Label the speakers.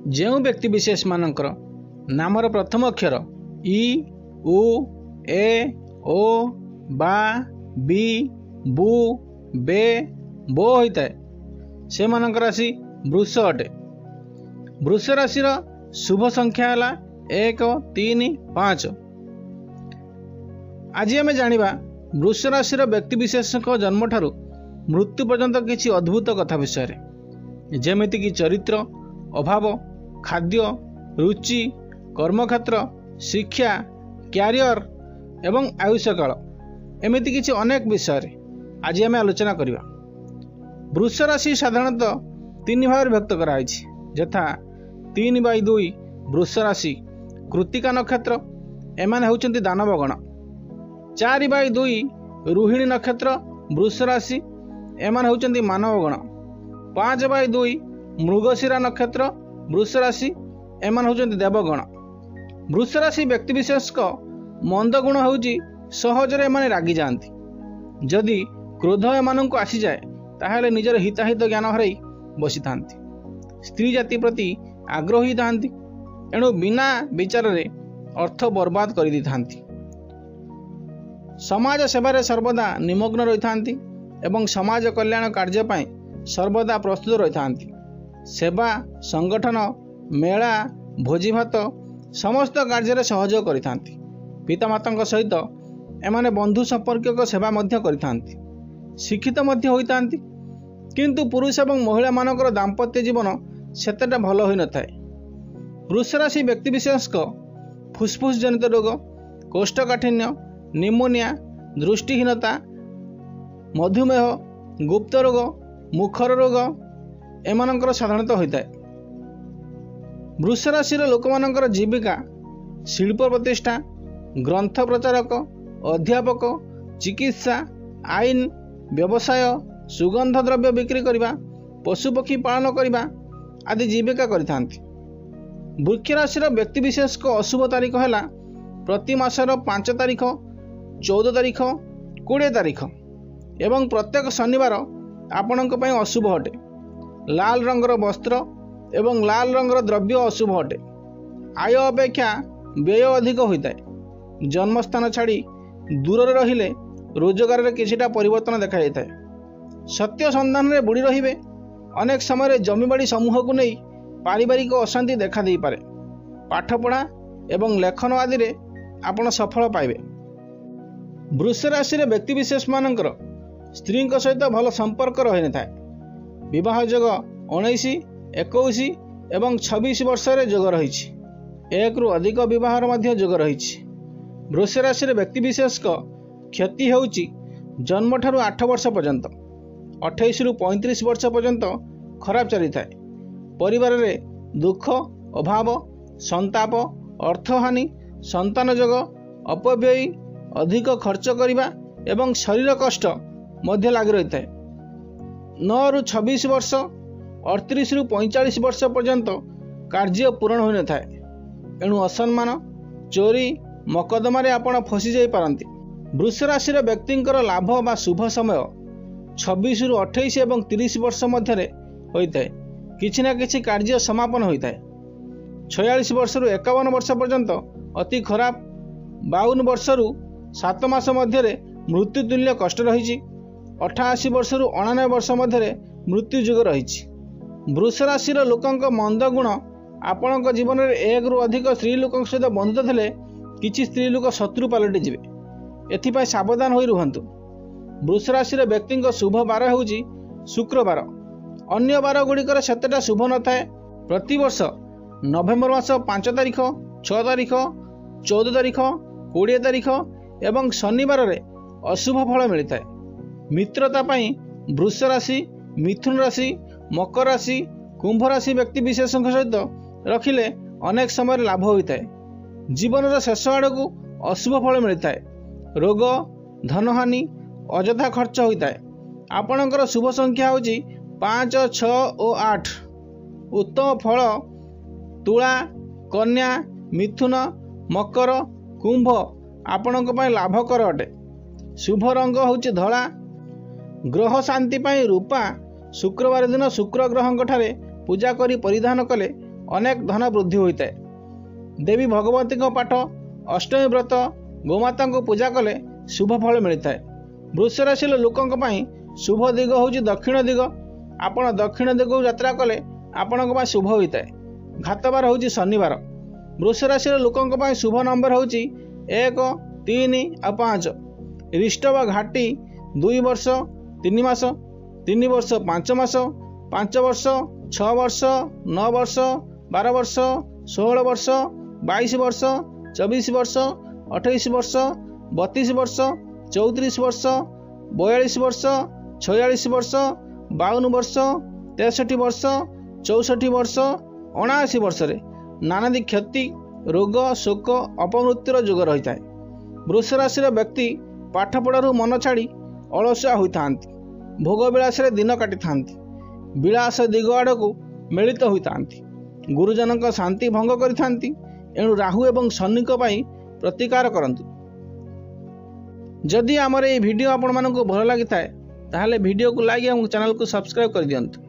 Speaker 1: जो व्यक्तिविशेष मानकर नामर प्रथम अक्षर इ उ ए ओ बा बी बु बे बो होता है से मानक राशि वृष अटे। वृष राशि शुभ संख्या है 1 3 5। आज आम जाना वृष राशि व्यक्तिविशेष जन्म ठारू मृत्यु पर्यंत किसी अद्भुत कथा विषय जेमिति कि चरित्र अभाव खाद्य रुचि कर्मक्षेत्र शिक्षा क्यारियर एवं आयुष काल एमती किसी अनेक विषय आज आम आलोचना करवा। वृष राशि साधारणतः 3 भाग विभक्त कराई यथा 3/2 वृष राशि कृत्तिका नक्षत्र एमाने होउचंती दानवगण। 4/2 रोहिणी नक्षत्र वृष राशि एमाने होउचंती मानवगण। 5/2 मृगशिरा नक्षत्र वृष राशि एमाने होउचंती देवगण। वृष राशि व्यक्तिविशेष मंद गुण होउची सहजरे एमाने रागी जाती। जदि क्रोध एमानंकु आसी जाए ताहले निजर हिताहित ज्ञान हराई बसी थांती। स्त्री जाति प्रति आग्रही थांती एणु बिना विचार रे अर्थ बर्बाद कर दी थांती। समाज सेवारे सर्वदा निमग्न रही थांती एवं समाज कल्याण कार्य पाई सर्वदा प्रस्तुत रही थांती। सेवा संगठन मेला भोजी भात समस्त कार्य सहयोग करि थांती। पितामाता सहित एमाने बंधु संपर्क सेवा मध्य करि थांती। शिक्षित मध्य होई थांती किंतु पुरुष एवं महिला मानकर दाम्पत्य जीवन सेतेटा भल होई न थाए। वृष राशि व्यक्तिविशेष फुसफुस जनित रोग कोष्ठकाठिन्य निमोनिया दृष्टिहीनता मधुमेह गुप्त रोग मुखर रोग एमानकर साधारणतः होता है। वृष राशि लोक मानकर जीविका शिल्प प्रतिष्ठा ग्रंथ प्रचारक अध्यापक चिकित्सा आईन व्यवसाय सुगंध द्रव्य बिक्री करने पशुपक्षी पालन करने आदि जीविका करिथांती। वृक्ष राशि व्यक्तिविशेष अशुभ तारीख है प्रति मासर 5 तारीख 14 तारीख 20 तारीख एवं प्रत्येक शनिवार आपणक पई अशुभ अटे। लाल रंगर वस्त्र एवं लाल रंगर द्रव्य अशुभ अटे। आय अपेक्षा व्यय अधिक होता है। जन्मस्थान छाड़ी दूर रहिले रोजगार रे किछिटा परिवर्तन देखा जाता है। सत्य संधान रे बुड़ी रहिबे। अनेक समय जमीबाड़ी समूह को नहीं पारिवारिक अशांति देखा दे पारे। पाठपढ़ा एवं लेखन आदि रे आपण सफल पाइबे। वृष राशि व्यक्तिविशेष मानकर स्त्री सहित भल संपर्क रही न थाए। विवाह योग 19 21 एवं 26 वर्ष जोग रही। 1 रु अधिक विवाह जोग रही। वृष राशि व्यक्तिविशेष क्षति होउची जन्म ठारू 8 वर्ष पर्यंत 28 रु 35 वर्ष पर्यंत खराब चली थाए। परिवार रे दुख अभाव संताप अर्थहानि संतान जोग अपव्यय अधिक खर्च करिबा एवं शरीर कष्ट मध्य लाग रही थाए। 9 रु 26 वर्ष 38 रु 45 वर्ष पर्यंत कार्य पूर्ण होई न थाए। एणु असम्मान चोरी मकदमा आपण फसी जाई पारंती। वृष राशि व्यक्ति लाभ बा शुभ समय 26 रु 28 एवं 30 वर्ष मध्य होता है। किछि ना किछि कार्य समापन होता है। 46 वर्ष रु 51 वर्ष पर्यंत अति खराब। 52 वर्ष रु 7 मास मध्य मृत्यु तुल्य कष्ट रही। 88 वर्ष रु 99 वर्ष मध्य मृत्यु जुग रही। वृष राशि लोकंक मंद गुण आपण जीवन में 1 रु अधिक स्त्री लोक सहित बंधुता थे किछि स्त्री लोक शत्रु पलटि जिवे। एथिपाई सावधान होई रुहंतु। वृष राशि व्यक्ति शुभ बार होउची शुक्रवार। अन्य बार गुड़िकर सेतेटा शुभ न थाए। प्रति वर्ष नवेम्बर मास 5 तारीख 6 तारीख 14 तारीख 20 तारीख एवं शनिवार रे अशुभ फल मिलता है। मित्रता पाई वृष राशि मिथुन राशि मकर राशि कुंभ राशि व्यक्ति विशेष सहित रखिले अनेक समय लाभ होता है। जीवन शेष आड़ को अशुभ फल मिलता है। रोग धनहानि अଯଥା खर्च होता है। आपणकर शुभ संख्या होची 5 6 और 8। उत्तम फल तुला कन्या मिथुन मकर कुंभ आपणक पई लाभकर अटे। शुभ रंग होची धला। ग्रह शांति पाई रूपा शुक्रवार दिन शुक्र ग्रहंक ठारे पूजा करी परिधान कले अनेक धन वृद्धि होता है। देवी भगवती पाठ, अष्टमी व्रत, गोमाता को पूजा कले शुभ फल मिलता है। वृष राशि लोकों शुभ दिग हूँ दक्षिण दिग। आपण दक्षिण दिग को यात्रा कले आपण शुभ होता है। घातबार हूँ शनिवार। वृष राशि लोकों शुभ नंबर हूँ 1, 3 और 5। रिष्ट व घाटी 2 वर्ष 3 मास, 3 वर्ष 5 मास, 5 वर्ष 6 वर्ष, 9 वर्ष, 12 वर्ष, 16 वर्ष, 22 वर्ष, 24 वर्ष, 28 वर्ष, 32 वर्ष, 34 वर्ष, 42 वर्ष, 46 वर्ष, 52 वर्ष, 63 वर्ष, 64 वर्ष, 79 वर्ष रे नानादी क्षति, रोग, शोक, अपमृत्युर युग रही है। वृष राशि व्यक्ति पाठपढ़ू मन छाड़ी अलसुआ होता, भोगविलास दिन काटि था, विलास दिग आड़ को मिलित होता, गुरुजन शांति भंग करि एणु राहु एवं शनि प्रतिकार करंतु। जदि आमर ये वीडियो आपण मानक भल लगी थाए ताहले वीडियो को लाइक और चैनल को सब्सक्राइब कर दियंतु।